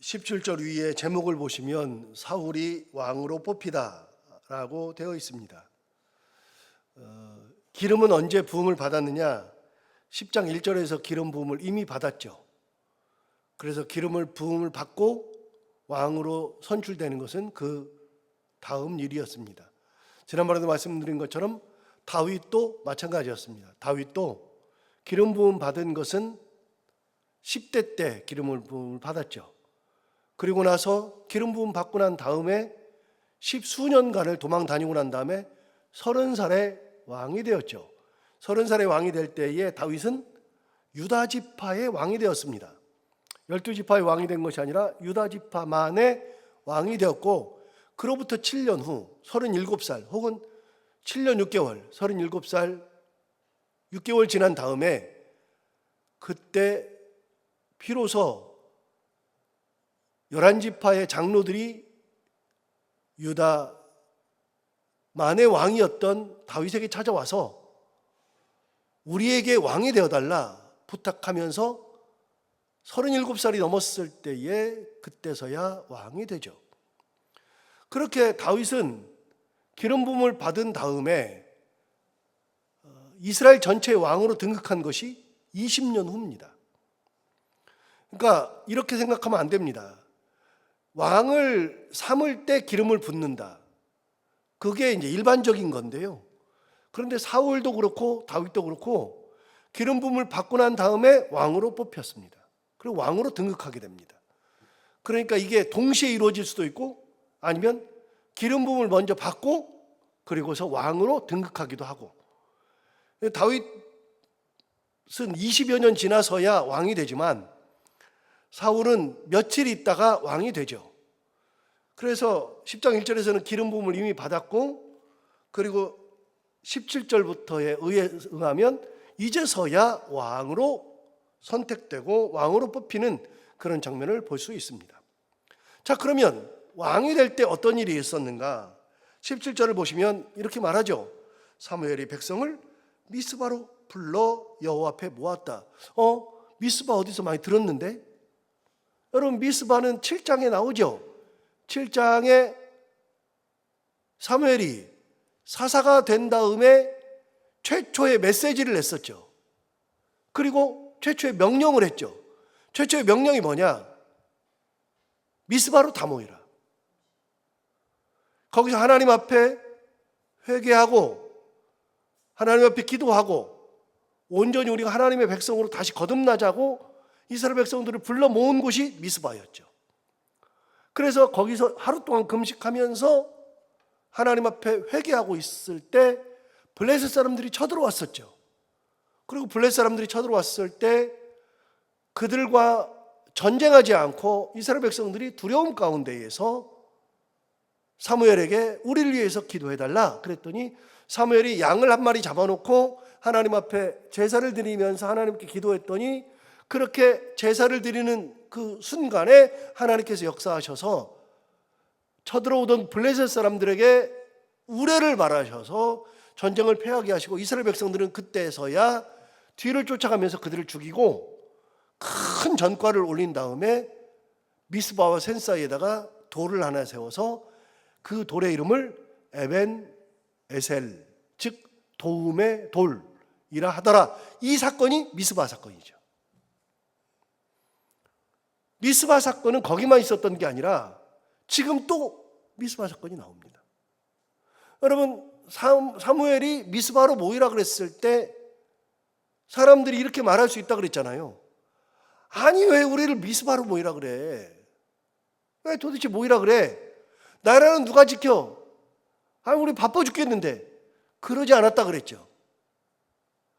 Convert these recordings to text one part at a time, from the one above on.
17절 위에 제목을 보시면 사울이 왕으로 뽑히다라고 되어 있습니다. 기름은 언제 부음을 받았느냐? 10장 1절에서 기름 부음을 이미 받았죠. 그래서 기름을 부음을 받고 왕으로 선출되는 것은 그 다음 일이었습니다. 지난번에도 말씀드린 것처럼 다윗도 마찬가지였습니다. 다윗도 기름 부음 받은 것은 10대 때 기름을 부음을 받았죠. 그리고 나서 기름 부음 받고 난 다음에 10수년간을 도망 다니고 난 다음에 30살에 왕이 되었죠. 30살에 왕이 될 때에 다윗은 유다 지파의 왕이 되었습니다. 12지파의 왕이 된 것이 아니라 유다 지파만의 왕이 되었고, 그로부터 7년 후 37살 혹은 7년 6개월 37살 6개월 지난 다음에 그때 비로소 11지파의 장로들이 유다 만의 왕이었던 다윗에게 찾아와서 우리에게 왕이 되어달라 부탁하면서 37살이 넘었을 때에 그때서야 왕이 되죠. 그렇게 다윗은 기름 부음을 받은 다음에 이스라엘 전체의 왕으로 등극한 것이 20년 후입니다. 그러니까 이렇게 생각하면 안 됩니다. 왕을 삼을 때 기름을 붓는다. 그게 이제 일반적인 건데요. 그런데 사울도 그렇고 다윗도 그렇고 기름 부음을 받고 난 다음에 왕으로 뽑혔습니다. 그리고 왕으로 등극하게 됩니다. 그러니까 이게 동시에 이루어질 수도 있고 아니면 기름 부음을 먼저 받고 그리고서 왕으로 등극하기도 하고. 다윗은 20여 년 지나서야 왕이 되지만 사울은 며칠 있다가 왕이 되죠. 그래서 10장 1절에서는 기름 부음을 이미 받았고, 그리고 17절부터에 의하면 이제서야 왕으로 선택되고 왕으로 뽑히는 그런 장면을 볼 수 있습니다. 자, 그러면 왕이 될 때 어떤 일이 있었는가? 17절을 보시면 이렇게 말하죠. 사무엘이 백성을 미스바로 불러 여호와 앞에 모았다. 미스바 어디서 많이 들었는데? 여러분, 미스바는 7장에 나오죠. 7장에 사무엘이 사사가 된 다음에 최초의 메시지를 냈었죠. 그리고 최초의 명령을 했죠. 최초의 명령이 뭐냐? 미스바로 다 모이라. 거기서 하나님 앞에 회개하고 하나님 앞에 기도하고 온전히 우리가 하나님의 백성으로 다시 거듭나자고 이스라엘 백성들을 불러 모은 곳이 미스바였죠. 그래서 거기서 하루 동안 금식하면서 하나님 앞에 회개하고 있을 때 블레셋 사람들이 쳐들어왔었죠. 그리고 블레셋 사람들이 쳐들어왔을 때 그들과 전쟁하지 않고 이스라엘 백성들이 두려움 가운데에서 사무엘에게 우리를 위해서 기도해달라 그랬더니 사무엘이 양을 한 마리 잡아놓고 하나님 앞에 제사를 드리면서 하나님께 기도했더니 그렇게 제사를 드리는 그 순간에 하나님께서 역사하셔서 쳐들어오던 블레셋 사람들에게 우레를 말하셔서 전쟁을 패하게 하시고 이스라엘 백성들은 그때서야 뒤를 쫓아가면서 그들을 죽이고 큰 전과를 올린 다음에 미스바와 센 사이에다가 돌을 하나 세워서 그 돌의 이름을 에벤 에셀, 즉 도움의 돌이라 하더라. 이 사건이 미스바 사건이죠. 미스바 사건은 거기만 있었던 게 아니라 지금 또 미스바 사건이 나옵니다. 여러분, 사무엘이 미스바로 모이라 그랬을 때 사람들이 이렇게 말할 수 있다 그랬잖아요. 아니, 왜 우리를 미스바로 모이라 그래? 왜 도대체 모이라 그래? 나라는 누가 지켜? 아니, 우리 바빠 죽겠는데. 그러지 않았다 그랬죠.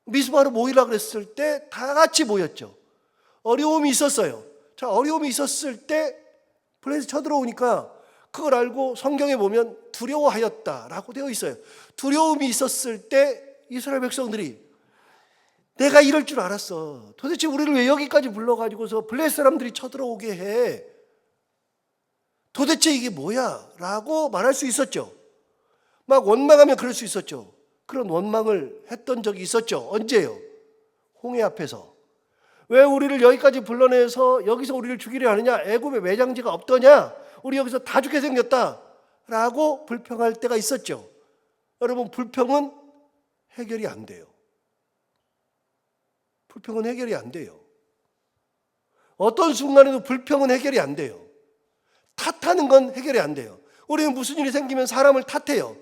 미스바로 모이라 그랬을 때 다 같이 모였죠. 어려움이 있었어요. 자, 어려움이 있었을 때 블레셋 쳐들어오니까 그걸 알고 성경에 보면 두려워하였다라고 되어 있어요. 두려움이 있었을 때 이스라엘 백성들이 내가 이럴 줄 알았어. 도대체 우리를 왜 여기까지 불러가지고서 블레셋 사람들이 쳐들어오게 해? 도대체 이게 뭐야? 라고 말할 수 있었죠. 막 원망하면 그럴 수 있었죠. 그런 원망을 했던 적이 있었죠. 언제요? 홍해 앞에서. 왜 우리를 여기까지 불러내서 여기서 우리를 죽이려 하느냐? 애굽에 매장지가 없더냐? 우리 여기서 다 죽게 생겼다 라고 불평할 때가 있었죠. 여러분, 불평은 해결이 안 돼요. 불평은 해결이 안 돼요. 어떤 순간에도 불평은 해결이 안 돼요. 탓하는 건 해결이 안 돼요. 우리는 무슨 일이 생기면 사람을 탓해요.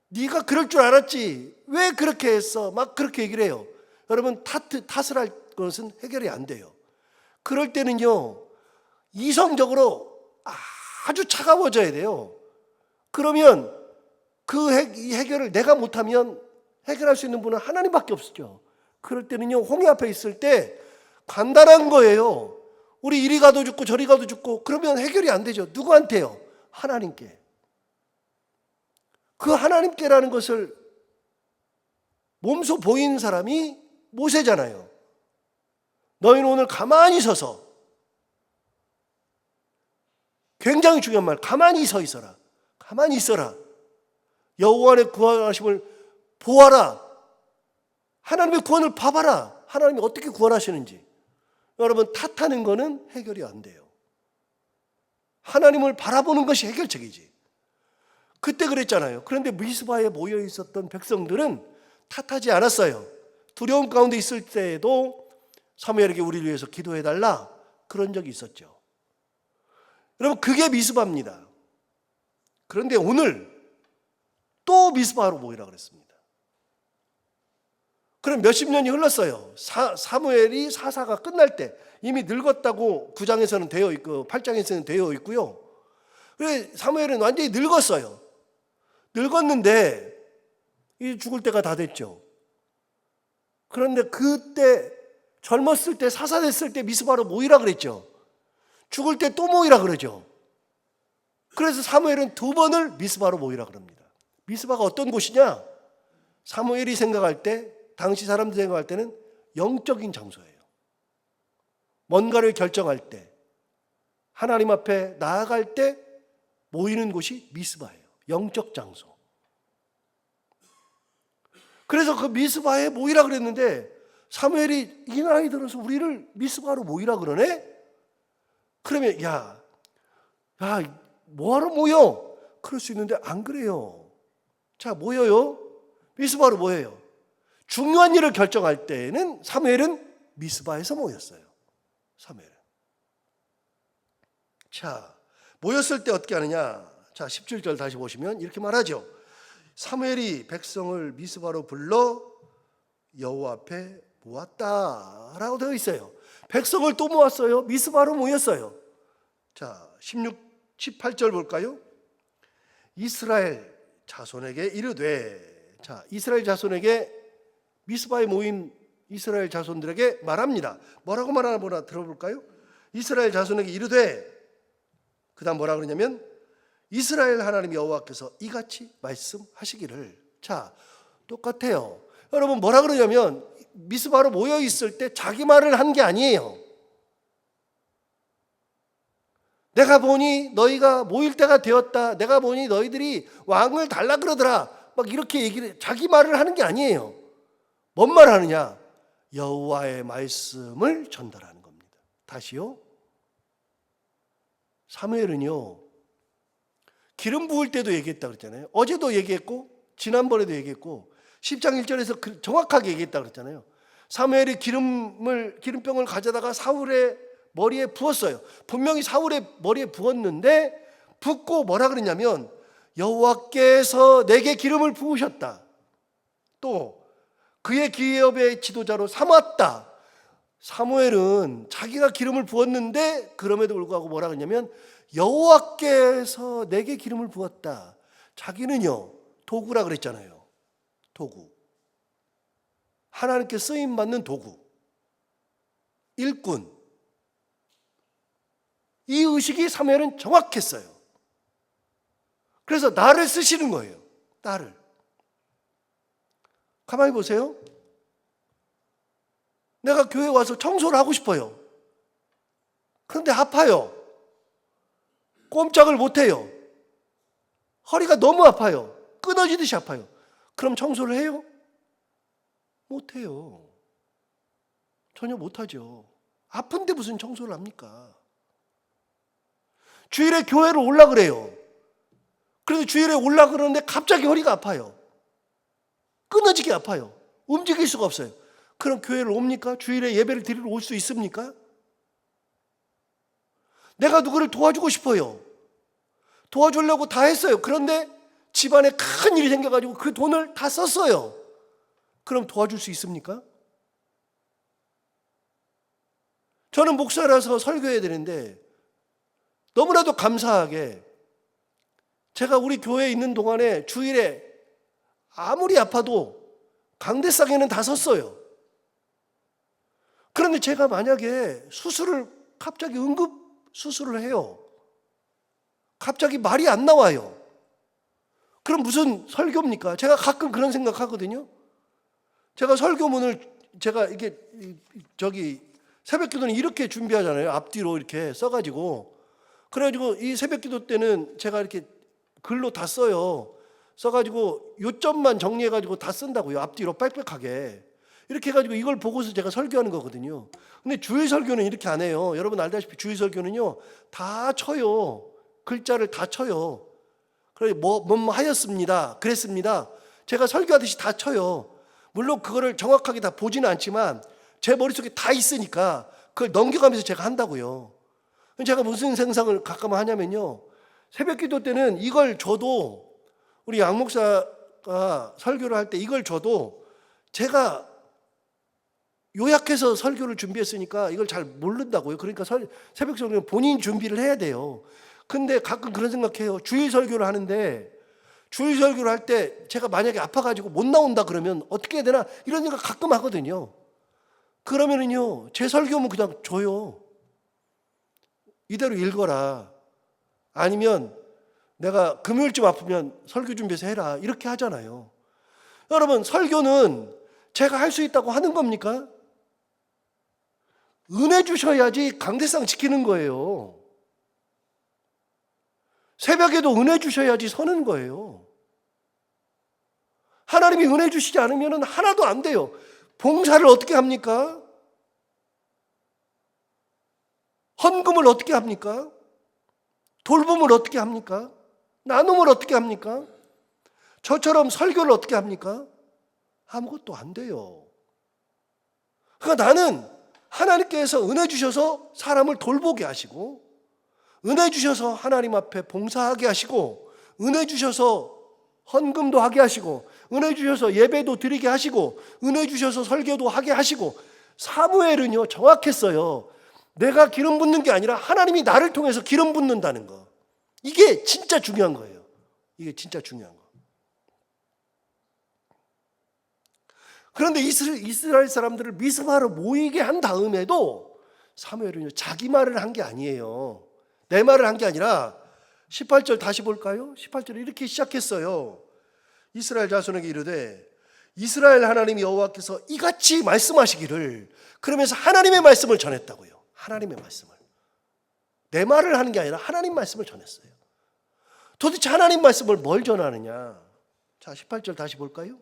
네가 그럴 줄 알았지. 왜 그렇게 했어? 막 그렇게 얘기를 해요. 여러분, 탓을 할 것은 해결이 안 돼요. 그럴 때는요, 이성적으로 아주 차가워져야 돼요. 그러면 이 해결을 내가 못하면 해결할 수 있는 분은 하나님밖에 없죠. 그럴 때는요, 홍해 앞에 있을 때 간단한 거예요. 우리 이리 가도 죽고 저리 가도 죽고 그러면 해결이 안 되죠. 누구한테요? 하나님께. 그 하나님께라는 것을 몸소 보인 사람이 모세잖아요. 너희는 오늘 가만히 서서, 굉장히 중요한 말, 가만히 서 있어라. 가만히 있어라. 여호와의 구원하심을 보아라. 하나님의 구원을 봐봐라. 하나님이 어떻게 구원하시는지. 여러분, 탓하는 거는 해결이 안 돼요. 하나님을 바라보는 것이 해결책이지. 그때 그랬잖아요. 그런데 미스바에 모여 있었던 백성들은 탓하지 않았어요. 두려움 가운데 있을 때에도 사무엘에게 우리를 위해서 기도해달라, 그런 적이 있었죠. 여러분, 그게 미스바입니다. 그런데 오늘 또 미스바로 모이라 그랬습니다. 그럼 몇십 년이 흘렀어요. 사무엘이 사사가 끝날 때 이미 늙었다고 9장에서는 되어 있고 8장에서는 되어 있고요. 그래, 사무엘은 완전히 늙었어요. 늙었는데 이 죽을 때가 다 됐죠. 그런데 그때 젊었을 때, 사사 됐을 때 미스바로 모이라 그랬죠. 죽을 때 또 모이라 그러죠. 그래서 사무엘은 2번을 미스바로 모이라 그럽니다. 미스바가 어떤 곳이냐? 사무엘이 생각할 때, 당시 사람들이 생각할 때는 영적인 장소예요. 뭔가를 결정할 때, 하나님 앞에 나아갈 때 모이는 곳이 미스바예요. 영적 장소. 그래서 그 미스바에 모이라 그랬는데 사무엘이 이 나이 들어서 우리를 미스바로 모이라 그러네? 그러면 뭐하러 모여? 그럴 수 있는데 안 그래요. 자, 모여요. 미스바로 모여요. 중요한 일을 결정할 때는 사무엘은 미스바에서 모였어요. 사무엘은. 자, 모였을 때 어떻게 하느냐? 자, 17절 다시 보시면 이렇게 말하죠. 사무엘이 백성을 미스바로 불러 여호와 앞에 모았다라고 되어 있어요. 백성을 또 모았어요. 미스바로 모였어요. 자, 18절 볼까요? 이스라엘 자손에게 이르되, 자, 이스라엘 자손에게, 미스바에 모인 이스라엘 자손들에게 말합니다. 뭐라고 말하나 들어볼까요? 이스라엘 자손에게 이르되, 그 다음 뭐라 그러냐면 이스라엘 하나님 여호와께서 이같이 말씀하시기를. 자, 똑같아요. 여러분, 뭐라 그러냐면 미스바로 모여 있을 때 자기 말을 한 게 아니에요. 내가 보니 너희가 모일 때가 되었다. 내가 보니 너희들이 왕을 달라 그러더라. 막 이렇게 얘기를, 자기 말을 하는 게 아니에요. 뭔 말 하느냐? 여호와의 말씀을 전달하는 겁니다. 다시요. 사무엘은요, 기름 부을 때도 얘기했다 그랬잖아요. 어제도 얘기했고 지난번에도 얘기했고 10장 1절에서 정확하게 얘기했다 그랬잖아요. 사무엘이 기름병을 가져다가 사울의 머리에 부었어요. 분명히 사울의 머리에 부었는데, 붓고 뭐라 그랬냐면 여호와께서 내게 기름을 부으셨다. 또 그의 기업의 지도자로 삼았다. 사무엘은 자기가 기름을 부었는데 그럼에도 불구하고 뭐라 그랬냐면 여호와께서 내게 기름을 부었다. 자기는요, 도구라 그랬잖아요. 도구. 하나님께 쓰임 받는 도구. 일꾼. 이 의식이 사무엘은 정확했어요. 그래서 나를 쓰시는 거예요. 나를. 가만히 보세요. 내가 교회 와서 청소를 하고 싶어요. 그런데 아파요. 꼼짝을 못해요. 허리가 너무 아파요. 끊어지듯이 아파요. 그럼 청소를 해요? 못해요. 전혀 못하죠. 아픈데 무슨 청소를 합니까? 주일에 교회를 올라 그래요. 그래서 주일에 올라 그러는데 갑자기 허리가 아파요. 끊어지게 아파요. 움직일 수가 없어요. 그럼 교회를 옵니까? 주일에 예배를 드리러 올 수 있습니까? 내가 누구를 도와주고 싶어요. 도와주려고 다 했어요. 그런데 집안에 큰 일이 생겨가지고 그 돈을 다 썼어요. 그럼 도와줄 수 있습니까? 저는 목사라서 설교해야 되는데 너무나도 감사하게 제가 우리 교회에 있는 동안에 주일에 아무리 아파도 강대상에는 다 섰어요. 그런데 제가 만약에 갑자기 응급 수술을 해요. 갑자기 말이 안 나와요. 그럼 무슨 설교입니까? 제가 가끔 그런 생각하거든요. 제가 설교문을 이게 새벽 기도는 이렇게 준비하잖아요. 앞뒤로 이렇게 써가지고. 그래가지고 이 새벽 기도 때는 제가 이렇게 글로 다 써요. 써가지고 요점만 정리해가지고 다 쓴다고요. 앞뒤로 빽빽하게. 이렇게 해가지고 이걸 보고서 제가 설교하는 거거든요. 근데 주일 설교는 이렇게 안 해요. 여러분 알다시피 주일 설교는요, 다 쳐요. 글자를 다 쳐요. 그래, 뭐 하였습니다. 그랬습니다. 제가 설교하듯이 다 쳐요. 물론 그거를 정확하게 다 보지는 않지만 제 머릿속에 다 있으니까 그걸 넘겨가면서 제가 한다고요. 제가 무슨 생각을 가끔 하냐면요, 새벽 기도 때는 이걸 줘도, 우리 양 목사가 설교를 할 때 이걸 줘도 제가 요약해서 설교를 준비했으니까 이걸 잘 모른다고요. 그러니까 새벽 설교는 본인 준비를 해야 돼요. 근데 가끔 그런 생각해요. 주일 설교를 하는데 주일 설교를 할 때 제가 만약에 아파가지고 못 나온다 그러면 어떻게 해야 되나 이런 생각 가끔 하거든요. 그러면은요, 제 설교면 그냥 줘요. 이대로 읽어라. 아니면 내가 금요일쯤 아프면 설교 준비해서 해라. 이렇게 하잖아요. 여러분, 설교는 제가 할 수 있다고 하는 겁니까? 은혜 주셔야지 강대상 지키는 거예요. 새벽에도 은혜 주셔야지 서는 거예요. 하나님이 은혜 주시지 않으면 하나도 안 돼요. 봉사를 어떻게 합니까? 헌금을 어떻게 합니까? 돌봄을 어떻게 합니까? 나눔을 어떻게 합니까? 저처럼 설교를 어떻게 합니까? 아무것도 안 돼요. 그러니까 나는 하나님께서 은혜 주셔서 사람을 돌보게 하시고, 은혜 주셔서 하나님 앞에 봉사하게 하시고, 은혜 주셔서 헌금도 하게 하시고, 은혜 주셔서 예배도 드리게 하시고, 은혜 주셔서 설교도 하게 하시고. 사무엘은요, 정확했어요. 내가 기름 붓는 게 아니라 하나님이 나를 통해서 기름 붓는다는 거. 이게 진짜 중요한 거예요. 이게 진짜 중요한 거. 그런데 이스라엘 사람들을 미스바로 모이게 한 다음에도 사무엘은요, 자기 말을 한 게 아니에요. 내 말을 한 게 아니라 18절 다시 볼까요? 18절에 이렇게 시작했어요. 이스라엘 자손에게 이르되 이스라엘 하나님 여호와께서 이같이 말씀하시기를. 그러면서 하나님의 말씀을 전했다고요. 하나님의 말씀을. 내 말을 하는 게 아니라 하나님 말씀을 전했어요. 도대체 하나님 말씀을 뭘 전하느냐? 자, 18절 다시 볼까요?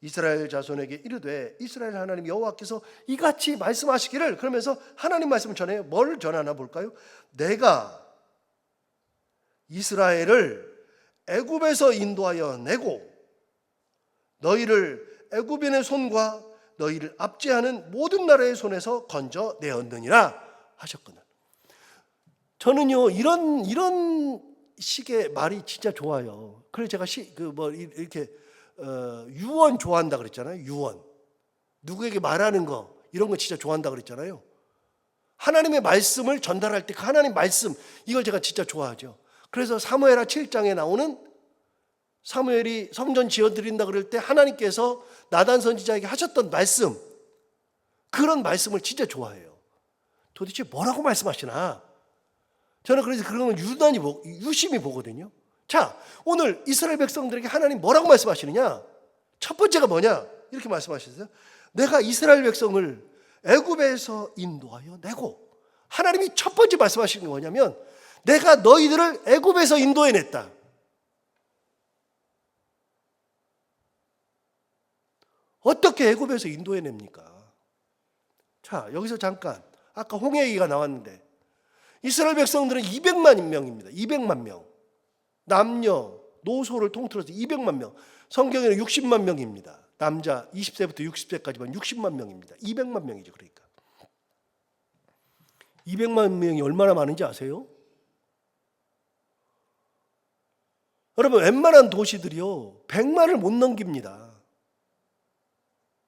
이스라엘 자손에게 이르되 이스라엘 하나님 여호와께서 이같이 말씀하시기를. 그러면서 하나님 말씀을 전해요. 뭘 전하나 볼까요? 내가 이스라엘을 애굽에서 인도하여 내고 너희를 애굽인의 손과 너희를 압제하는 모든 나라의 손에서 건져 내었느니라 하셨거든. 저는요, 이런 식의 말이 진짜 좋아요. 그래서 제가 이렇게 유언 좋아한다 그랬잖아요. 유언. 누구에게 말하는 거, 이런 거 진짜 좋아한다 그랬잖아요. 하나님의 말씀을 전달할 때 그 하나님 말씀, 이걸 제가 진짜 좋아하죠. 그래서 사무엘하 7장에 나오는, 사무엘이 성전 지어드린다 그럴 때 하나님께서 나단 선지자에게 하셨던 말씀, 그런 말씀을 진짜 좋아해요. 도대체 뭐라고 말씀하시나? 저는 그래서 그런 걸 유심히 보거든요. 자, 오늘 이스라엘 백성들에게 하나님 뭐라고 말씀하시느냐? 첫 번째가 뭐냐? 이렇게 말씀하셨어요. 내가 이스라엘 백성을 애굽에서 인도하여 내고. 하나님이 첫 번째 말씀하시는 게 뭐냐면 내가 너희들을 애굽에서 인도해냈다. 어떻게 애굽에서 인도해냅니까? 자, 여기서 잠깐 아까 홍해 얘기가 나왔는데 이스라엘 백성들은 200만 명입니다. 200만 명. 남녀, 노소를 통틀어서 200만 명. 성경에는 60만 명입니다. 남자 20세부터 60세까지만 60만 명입니다. 200만 명이죠. 그러니까 200만 명이 얼마나 많은지 아세요? 여러분, 웬만한 도시들이요 100만을 못 넘깁니다.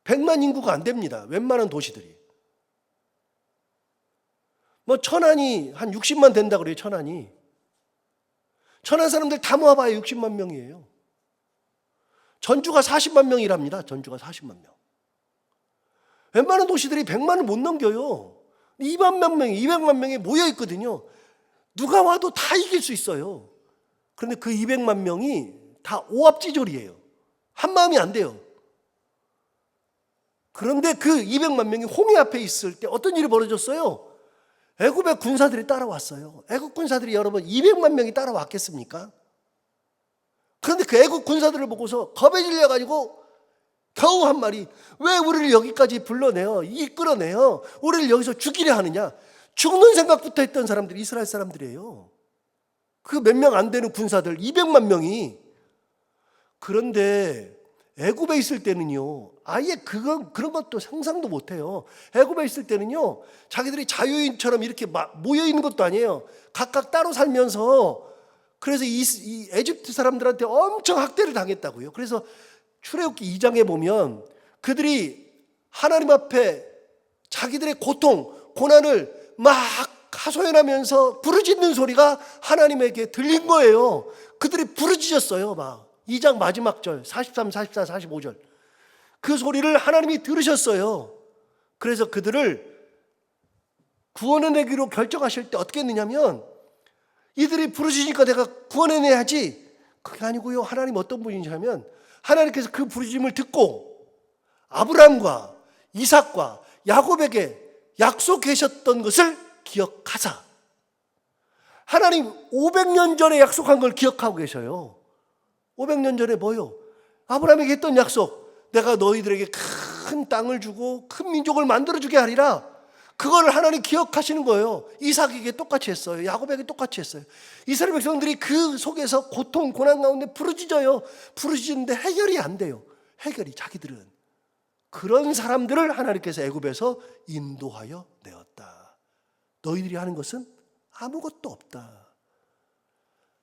100만 인구가 안 됩니다. 웬만한 도시들이. 뭐 천안이 한 60만 된다 그래요. 천안이. 천안 사람들 다 모아봐야 60만 명이에요. 전주가 40만 명이랍니다. 전주가 40만 명. 웬만한 도시들이 100만을 못 넘겨요. 200만 명이 모여 있거든요. 누가 와도 다 이길 수 있어요. 그런데 그 200만 명이 다 오합지졸이에요. 한 마음이 안 돼요. 그런데 그 200만 명이 홍해 앞에 있을 때 어떤 일이 벌어졌어요? 애굽의 군사들이 따라왔어요. 애굽 군사들이 여러분 200만 명이 따라왔겠습니까? 그런데 그 애국 군사들을 보고서 겁에 질려가지고 겨우 한 말이, 왜 우리를 여기까지 불러내요? 이끌어내요? 우리를 여기서 죽이려 하느냐? 죽는 생각부터 했던 사람들이 이스라엘 사람들이에요. 그 몇 명 안 되는 군사들 200만 명이. 그런데 애굽에 있을 때는요 아예 그런 것도 상상도 못해요. 애굽에 있을 때는요 자기들이 자유인처럼 이렇게 모여 있는 것도 아니에요. 각각 따로 살면서, 그래서 이 에집트 사람들한테 엄청 학대를 당했다고요. 그래서 출애굽기 2장에 보면 그들이 하나님 앞에 자기들의 고통, 고난을 막 하소연하면서 부르짖는 소리가 하나님에게 들린 거예요. 그들이 부르짖었어요. 막 2장 마지막 절 43, 44, 45절 그 소리를 하나님이 들으셨어요. 그래서 그들을 구원해내기로 결정하실 때 어떻게 했느냐면, 이들이 부르짖으니까 내가 구원해내야지, 그게 아니고요. 하나님 어떤 분이냐면 하나님께서 그 부르짖음을 듣고 아브라함과 이삭과 야곱에게 약속하셨던 것을 기억하사, 하나님 500년 전에 약속한 걸 기억하고 계셔요. 500년 전에 뭐요? 아브라함에게 했던 약속, 내가 너희들에게 큰 땅을 주고 큰 민족을 만들어주게 하리라. 그걸 하나님 기억하시는 거예요. 이삭에게 똑같이 했어요. 야곱에게 똑같이 했어요. 이스라엘 백성들이 그 속에서 고통, 고난 가운데 부르짖어요. 부르짖는데 해결이 안 돼요. 해결이 자기들은. 그런 사람들을 하나님께서 애굽에서 인도하여 내었다. 너희들이 하는 것은 아무것도 없다.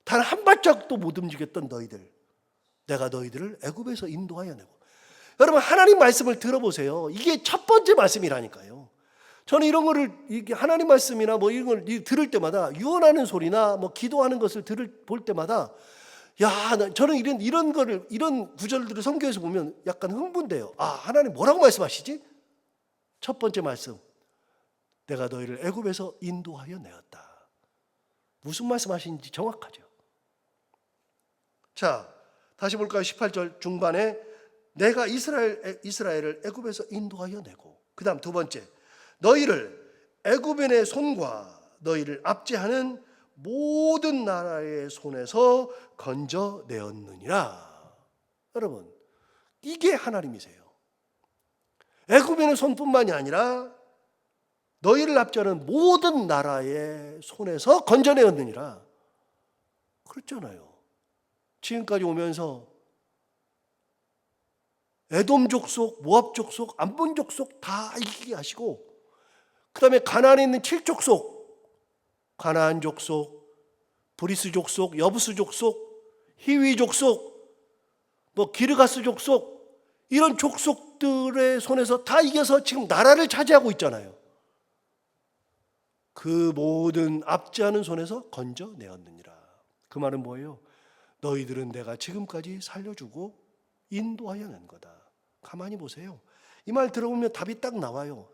단 한 발짝도 못 움직였던 너희들, 내가 너희들을 애굽에서 인도하여 내고. 여러분, 하나님 말씀을 들어보세요. 이게 첫 번째 말씀이라니까요. 저는 이런 거를, 이게 하나님 말씀이나 뭐 이런 걸 들을 때마다, 유언하는 소리나 뭐 기도하는 것을 볼 때마다, 저는 이런 거를, 이런 구절들을 성경에서 보면 약간 흥분돼요. 하나님 뭐라고 말씀하시지? 첫 번째 말씀, 내가 너희를 애굽에서 인도하여 내었다. 무슨 말씀하시는지 정확하죠. 자, 다시 볼까요? 18절 중반에 내가 이스라엘을 애굽에서 인도하여 내고, 그 다음 두 번째, 너희를 애굽인의 손과 너희를 압제하는 모든 나라의 손에서 건져내었느니라. 여러분, 이게 하나님이세요. 애굽인의 손뿐만이 아니라 너희를 압제하는 모든 나라의 손에서 건져내었느니라. 그렇잖아요. 지금까지 오면서 에돔 족속, 모압 족속, 암몬 족속 다 이기게 하시고, 그 다음에 가나안에 있는 7족속, 가나안 족속, 브리스 족속, 여부스 족속, 히위 족속, 뭐 기르가스 족속, 이런 족속들의 손에서 다 이겨서 지금 나라를 차지하고 있잖아요. 그 모든 압제하는 손에서 건져내었느니라. 그 말은 뭐예요? 너희들은 내가 지금까지 살려주고 인도하여 낸 거다. 가만히 보세요. 이 말 들어보면 답이 딱 나와요.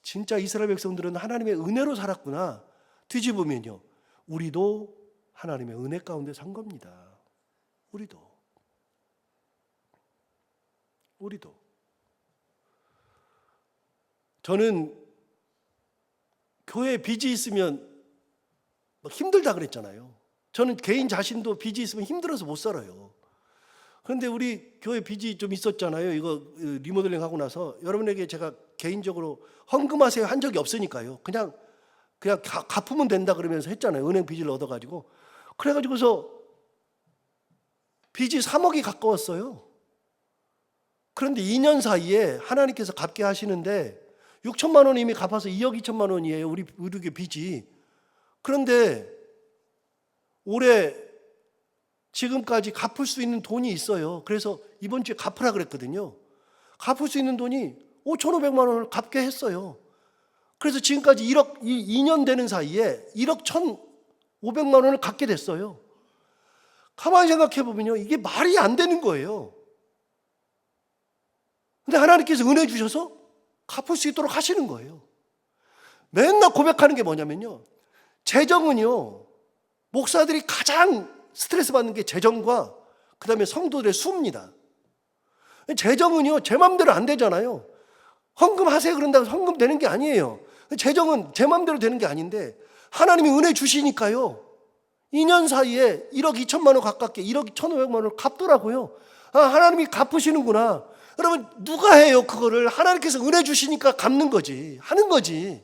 진짜 이스라엘 백성들은 하나님의 은혜로 살았구나. 뒤집으면요, 우리도 하나님의 은혜 가운데 산 겁니다. 우리도. 저는 교회에 빚이 있으면 막 힘들다 그랬잖아요. 저는 개인 자신도 빚이 있으면 힘들어서 못 살아요. 그런데 우리 교회 빚이 좀 있었잖아요. 이거 리모델링 하고 나서 여러분에게 제가 개인적으로 헌금하세요 한 적이 없으니까요. 그냥 갚으면 된다 그러면서 했잖아요. 은행 빚을 얻어가지고. 그래가지고서 빚이 3억이 가까웠어요. 그런데 2년 사이에 하나님께서 갚게 하시는데 6천만 원 이미 갚아서 2억 2천만 원이에요. 우리 의료계 빚이. 그런데 올해 지금까지 갚을 수 있는 돈이 있어요. 그래서 이번 주에 갚으라 그랬거든요. 갚을 수 있는 돈이 5,500만 원을 갚게 했어요. 그래서 지금까지 2년 되는 사이에 1억 1,500만 원을 갚게 됐어요. 가만히 생각해 보면요, 이게 말이 안 되는 거예요. 근데 하나님께서 은혜 주셔서 갚을 수 있도록 하시는 거예요. 맨날 고백하는 게 뭐냐면요, 재정은요, 목사들이 가장 스트레스 받는 게 재정과 그 다음에 성도들의 수입니다. 재정은요, 제 마음대로 안 되잖아요. 헌금하세요 그런다고 헌금 되는 게 아니에요. 재정은 제 마음대로 되는 게 아닌데 하나님이 은혜 주시니까요, 2년 사이에 1억 2천만 원 가깝게 1억 1,500만 원을 갚더라고요. 아, 하나님이 갚으시는구나. 여러분, 누가 해요 그거를? 하나님께서 은혜 주시니까 갚는 거지, 하는 거지.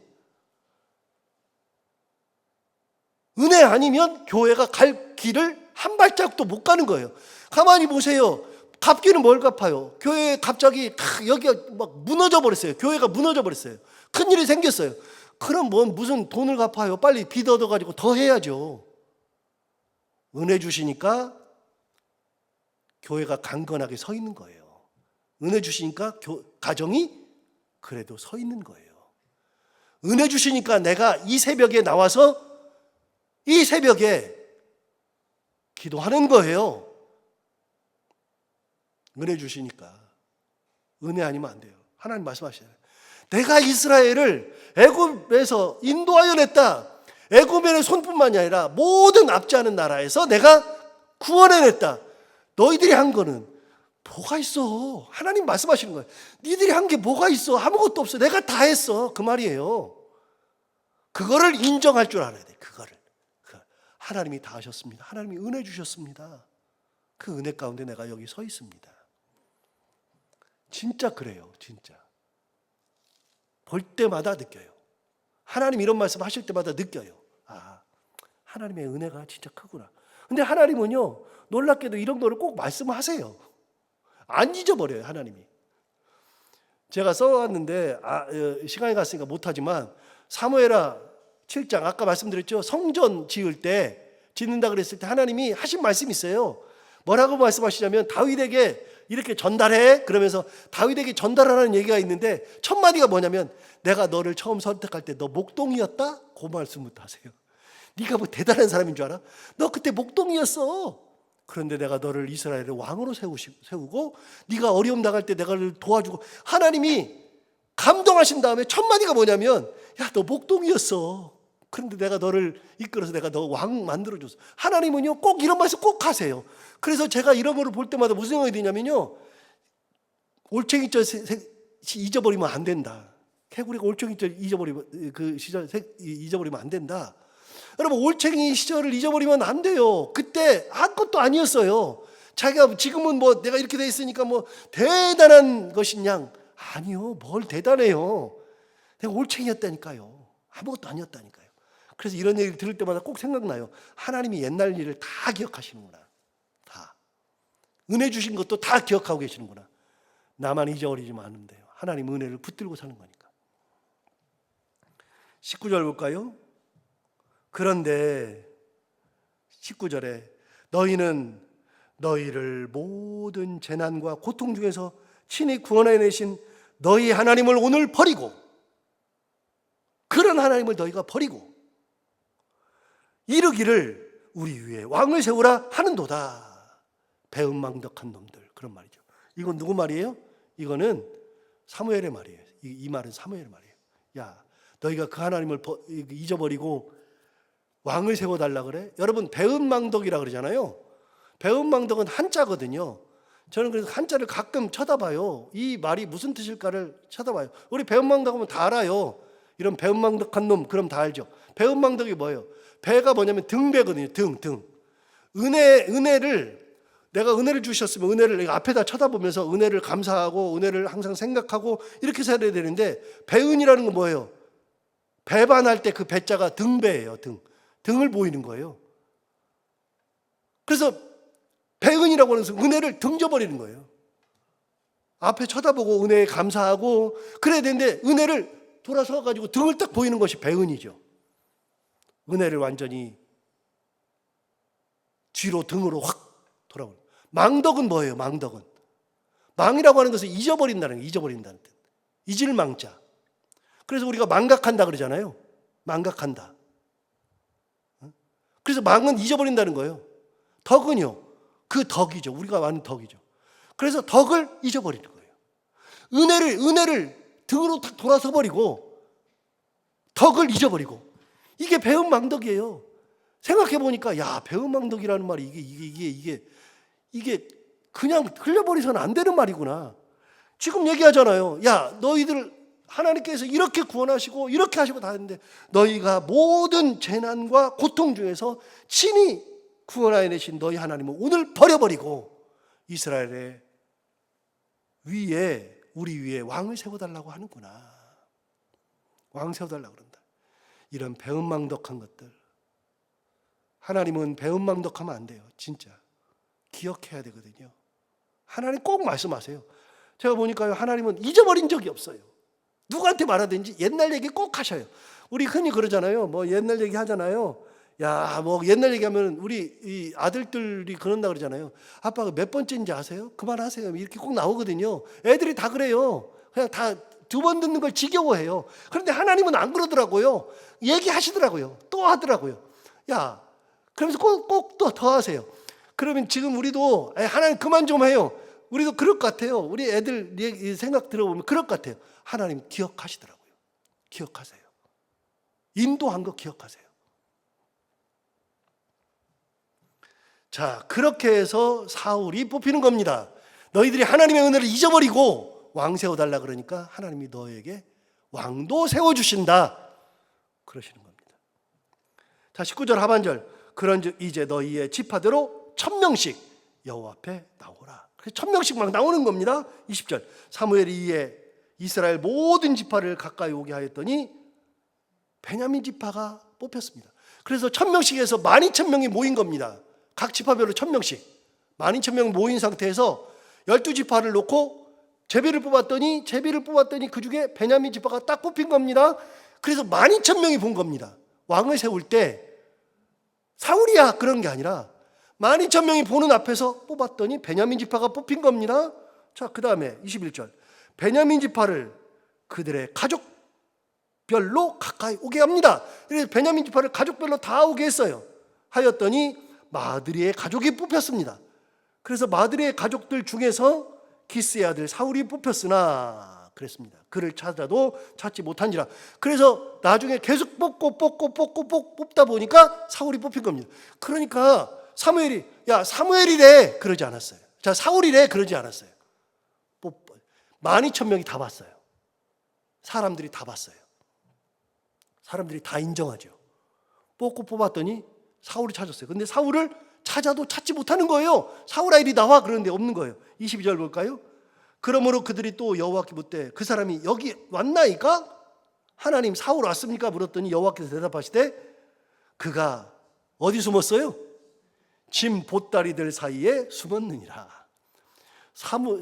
은혜 아니면 교회가 갈 길을 한 발짝도 못 가는 거예요. 가만히 보세요. 갚기는 뭘 갚아요? 교회에 갑자기 여기가 막 무너져 버렸어요. 교회가 무너져 버렸어요. 큰일이 생겼어요. 그럼 무슨 돈을 갚아요? 빨리 빚 얻어가지고 더 해야죠. 은혜 주시니까 교회가 강건하게 서 있는 거예요. 은혜 주시니까 가정이 그래도 서 있는 거예요. 은혜 주시니까 내가 이 새벽에 나와서 이 새벽에 기도하는 거예요. 은혜 주시니까. 은혜 아니면 안 돼요. 하나님 말씀하시잖아요. 내가 이스라엘을 애굽에서 인도하여 냈다. 애굽의 손뿐만이 아니라 모든 압제하는 나라에서 내가 구원해냈다. 너희들이 한 거는 뭐가 있어? 하나님 말씀하시는 거예요. 니들이 한 게 뭐가 있어? 아무것도 없어. 내가 다 했어. 그 말이에요. 그거를 인정할 줄 알아야 돼. 그거를. 하나님이 다 하셨습니다. 하나님이 은혜 주셨습니다. 그 은혜 가운데 내가 여기 서 있습니다. 진짜 그래요. 진짜. 볼 때마다 느껴요. 하나님 이런 말씀 하실 때마다 느껴요. 아, 하나님의 은혜가 진짜 크구나. 근데 하나님은요, 놀랍게도 이런 거를 꼭 말씀하세요. 안 잊어버려요, 하나님이. 제가 써왔는데 시간이 갔으니까 못하지만 사무엘하 7장, 아까 말씀드렸죠. 성전 짓는다 그랬을 때 하나님이 하신 말씀이 있어요. 뭐라고 말씀하시냐면 다윗에게 이렇게 전달해, 그러면서 다윗에게 전달하라는 얘기가 있는데 첫 마디가 뭐냐면, 내가 너를 처음 선택할 때 너 목동이었다? 그 말씀부터 하세요. 네가 뭐 대단한 사람인 줄 알아? 너 그때 목동이었어. 그런데 내가 너를 이스라엘의 왕으로 세우고 네가 어려움 당할 때 내가 너를 도와주고. 하나님이 감동하신 다음에 첫 마디가 뭐냐면, 야, 너 목동이었어. 그런데 내가 너를 이끌어서 내가 너 왕 만들어줬어. 하나님은요, 꼭 이런 말씀 꼭 하세요. 그래서 제가 이런 거를 볼 때마다 무슨 생각이 드냐면요, 올챙이절 잊어버리면 안 된다. 개구리가 올챙이절 잊어버리면, 그 시절 잊어버리면 안 된다. 여러분, 올챙이 시절을 잊어버리면 안 돼요. 그때 아무것도 아니었어요. 자기가 지금은 뭐 내가 이렇게 돼 있으니까 뭐 대단한 것이냐? 아니요, 뭘 대단해요. 내가 올챙이였다니까요. 아무것도 아니었다니까요. 그래서 이런 얘기를 들을 때마다 꼭 생각나요. 하나님이 옛날 일을 다 기억하시는구나. 다. 은혜 주신 것도 다 기억하고 계시는구나. 나만 잊어버리지만 않으면 돼요. 하나님 은혜를 붙들고 사는 거니까. 19절 볼까요? 그런데 19절에 너희는 너희를 모든 재난과 고통 중에서 친히 구원해내신 너희 하나님을 오늘 버리고, 그런 하나님을 너희가 버리고 이르기를 우리 위에 왕을 세우라 하는도다. 배은망덕한 놈들. 그런 말이죠. 이건 누구 말이에요? 이거는 사무엘의 말이에요. 이 말은 사무엘의 말이에요. 야, 너희가 그 하나님을 잊어버리고 왕을 세워달라 그래? 여러분, 배은망덕이라 그러잖아요. 배은망덕은 한자거든요. 저는 그래서 한자를 가끔 쳐다봐요. 이 말이 무슨 뜻일까를 쳐다봐요. 우리 배은망덕하면 다 알아요. 이런 배은망덕한 놈, 그럼 다 알죠. 배은망덕이 뭐예요? 배가 뭐냐면 등배거든요. 등. 은혜를 내가 은혜를 주셨으면 은혜를 앞에다 쳐다보면서 은혜를 감사하고 은혜를 항상 생각하고 이렇게 살아야 되는데, 배은이라는 건 뭐예요? 배반할 때 그 배자가 등배예요. 등을 보이는 거예요. 그래서 배은이라고 하는 것은 은혜를 등져버리는 거예요. 앞에 쳐다보고 은혜에 감사하고 그래야 되는데, 은혜를 돌아서 가지고 등을 딱 보이는 것이 배은이죠. 은혜를 완전히 뒤로 등으로 확 돌아오는. 망덕은 뭐예요? 망이라고 하는 것은 잊어버린다는 거예요. 잊어버린다는 뜻. 잊을 망자. 그래서 우리가 망각한다 그러잖아요. 망각한다. 그래서 망은 잊어버린다는 거예요. 덕은요, 그 덕이죠. 우리가 아는 덕이죠. 그래서 덕을 잊어버리는 거예요. 은혜를 등으로 탁 돌아서 버리고 덕을 잊어버리고, 이게 배은망덕이에요. 생각해 보니까, 야, 배은망덕이라는 말이 이게 그냥 흘려버리서는 안 되는 말이구나. 지금 얘기하잖아요. 야, 너희들 하나님께서 이렇게 구원하시고 이렇게 하시고 다 했는데, 너희가 모든 재난과 고통 중에서 친히 구원하여 내신 너희 하나님은 오늘 버려버리고 이스라엘의 위에, 우리 위에 왕을 세워달라고 하는구나. 왕 세워달라고 그런다. 이런 배은망덕한 것들, 하나님은 배은망덕하면 안 돼요. 진짜 기억해야 되거든요. 하나님 꼭 말씀하세요. 제가 보니까요, 하나님은 잊어버린 적이 없어요. 누구한테 말하든지 옛날 얘기 꼭 하셔요. 우리 흔히 그러잖아요. 뭐 옛날 얘기 하잖아요. 야, 뭐 옛날 얘기하면 우리 이 아들들이 그런다 그러잖아요. 아빠가 몇 번째인지 아세요? 그만하세요. 이렇게 꼭 나오거든요. 애들이 다 그래요. 그냥 다 두 번 듣는 걸 지겨워해요. 그런데 하나님은 안 그러더라고요. 얘기하시더라고요. 또 하더라고요. 야, 그러면서 꼭 또 더 하세요. 그러면 지금 우리도 하나님 그만 좀 해요. 우리도 그럴 것 같아요. 우리 애들 생각 들어보면 그럴 것 같아요. 하나님 기억하시더라고요. 기억하세요. 인도한 거 기억하세요. 자, 그렇게 해서 사울이 뽑히는 겁니다. 너희들이 하나님의 은혜를 잊어버리고 왕 세워달라 그러니까 하나님이 너에게 왕도 세워주신다 그러시는 겁니다. 자, 19절 하반절. 그런즉 이제 너희의 지파대로 1000명씩 여호와 앞에 나오라. 그래서 1000명씩 막 나오는 겁니다. 20절. 사무엘이 이에 이스라엘 모든 지파를 가까이 오게 하였더니 베냐민 지파가 뽑혔습니다. 그래서 1000명씩에서 12000명이 모인 겁니다. 각 지파별로 1000명씩 12000명 모인 상태에서 12지파를 놓고 제비를 뽑았더니 그 중에 베냐민 지파가 딱 뽑힌 겁니다. 그래서 12000명이 본 겁니다. 왕을 세울 때 사울이야 그런 게 아니라 12000명이 보는 앞에서 뽑았더니 베냐민 지파가 뽑힌 겁니다. 자, 그 다음에 21절. 베냐민 지파를 그들의 가족별로 가까이 오게 합니다. 그래서 베냐민 지파를 가족별로 다 오게 했어요. 하였더니 마드리의 가족이 뽑혔습니다. 그래서 마드리의 가족들 중에서 기스의 아들 사울이 뽑혔으나 그랬습니다. 그를 찾아도 찾지 못한지라. 그래서 나중에 계속 뽑다 보니까 사울이 뽑힌 겁니다. 그러니까 사무엘이 야 사무엘이래 그러지 않았어요. 자 사울이래 그러지 않았어요. 12000명이 다 봤어요. 사람들이 다 봤어요. 사람들이 다 인정하죠. 뽑았더니 사울이 찾았어요. 근데 사울을 찾아도 찾지 못하는 거예요. 사울아 이리 나와 그러는데 없는 거예요. 22절 볼까요? 그러므로 그들이 또 여호와께 묻되 그 사람이 여기 왔나이까? 하나님 사울 왔습니까? 물었더니 여호와께서 대답하시되 그가 어디 숨었어요? 짐 보따리들 사이에 숨었느니라.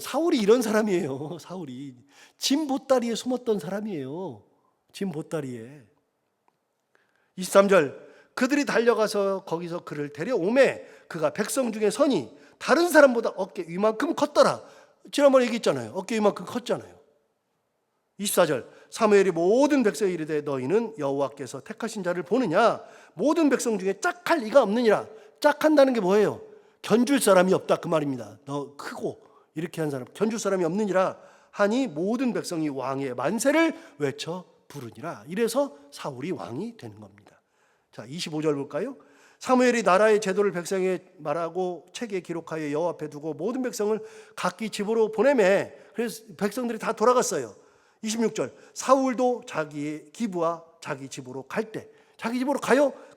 사울이 이런 사람이에요. 사울이 짐 보따리에 숨었던 사람이에요. 짐 보따리에. 23절. 그들이 달려가서 거기서 그를 데려오매 그가 백성 중에 선이 다른 사람보다 어깨 위만큼 컸더라. 지난번에 얘기했잖아요. 어깨 위만큼 컸잖아요. 24절. 사무엘이 모든 백성에 이르되 너희는 여호와께서 택하신 자를 보느냐? 모든 백성 중에 짝할 이가 없느니라. 짝한다는 게 뭐예요? 견줄 사람이 없다 그 말입니다. 너 크고 이렇게 한 사람 견줄 사람이 없느니라 하니 모든 백성이 왕의 만세를 외쳐 부르니라. 이래서 사울이 왕이 되는 겁니다. 자, 25절 볼까요? 사무엘이 나라의 제도를 백성에 말하고 책에 기록하여 여호와 앞에 두고 모든 백성을 각기 집으로 보내매 그래서 백성들이 다 돌아갔어요. 26절. 사울도 자기의 기부와 자기 집으로 갈 때 자기 집으로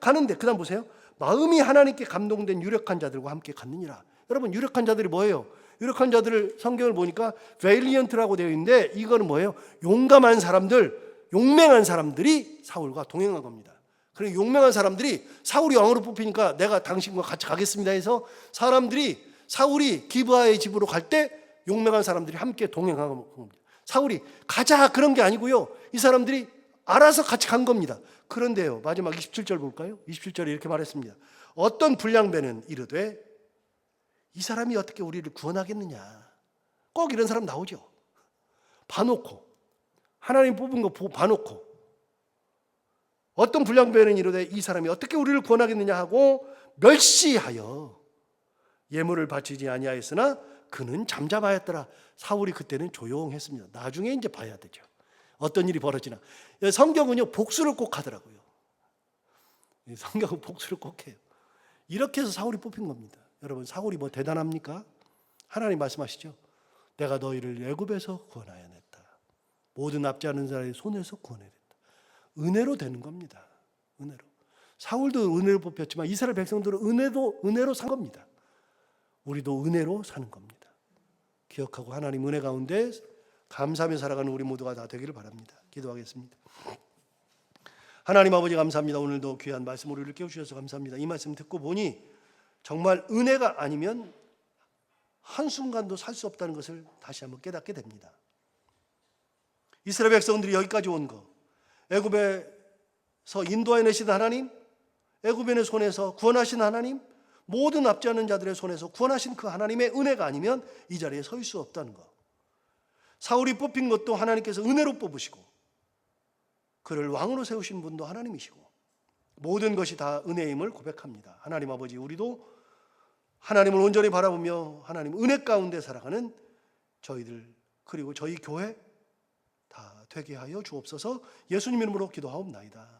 가는데 그 다음 보세요. 마음이 하나님께 감동된 유력한 자들과 함께 갔느니라. 여러분 유력한 자들이 뭐예요? 유력한 자들을 성경을 보니까 valiant라고 되어 있는데 이거는 뭐예요? 용감한 사람들, 용맹한 사람들이 사울과 동행한 겁니다. 그리고 용맹한 사람들이 사울이 왕으로 뽑히니까 내가 당신과 같이 가겠습니다 해서 사울이 기브아의 집으로 갈 때 용맹한 사람들이 함께 동행한 겁니다. 사울이 가자 그런 게 아니고요. 이 사람들이 알아서 같이 간 겁니다. 그런데요, 마지막 27절 볼까요? 27절에 이렇게 말했습니다. 어떤 불량배는 이르되 이 사람이 어떻게 우리를 구원하겠느냐. 꼭 이런 사람 나오죠. 봐놓고 하나님 뽑은 거 봐놓고 어떤 불량배는 이르되 이 사람이 어떻게 우리를 구원하겠느냐 하고 멸시하여 예물을 바치지 아니하였으나 그는 잠잠하였더라. 사울이 그때는 조용했습니다. 나중에 이제 봐야 되죠. 어떤 일이 벌어지나. 성경은요 복수를 꼭 하더라고요. 성경은 복수를 꼭 해요. 이렇게 해서 사울이 뽑힌 겁니다. 여러분 사울이 뭐 대단합니까? 하나님 말씀하시죠. 내가 너희를 애굽에서 구원하여냈다. 모든 납치 않은 자의 손에서 구원해냈다. 은혜로 되는 겁니다. 은혜로. 사울도 은혜로 뽑혔지만 이스라엘 백성들은 은혜로 산 겁니다. 우리도 은혜로 사는 겁니다. 기억하고 하나님 은혜 가운데 감사하며 살아가는 우리 모두가 다 되기를 바랍니다. 기도하겠습니다. 하나님 아버지 감사합니다. 오늘도 귀한 말씀 우리를 깨우셔서 감사합니다. 이 말씀 듣고 보니 정말 은혜가 아니면 한순간도 살 수 없다는 것을 다시 한번 깨닫게 됩니다. 이스라엘 백성들이 여기까지 온 거, 애굽에서 인도해내신 하나님, 애굽인의 손에서 구원하신 하나님, 모든 납치 않는 자들의 손에서 구원하신 그 하나님의 은혜가 아니면 이 자리에 설 수 없다는 것. 사울이 뽑힌 것도 하나님께서 은혜로 뽑으시고 그를 왕으로 세우신 분도 하나님이시고 모든 것이 다 은혜임을 고백합니다. 하나님 아버지, 우리도 하나님을 온전히 바라보며 하나님 은혜 가운데 살아가는 저희들 그리고 저희 교회 다 되게 하여 주옵소서. 예수님 이름으로 기도하옵나이다.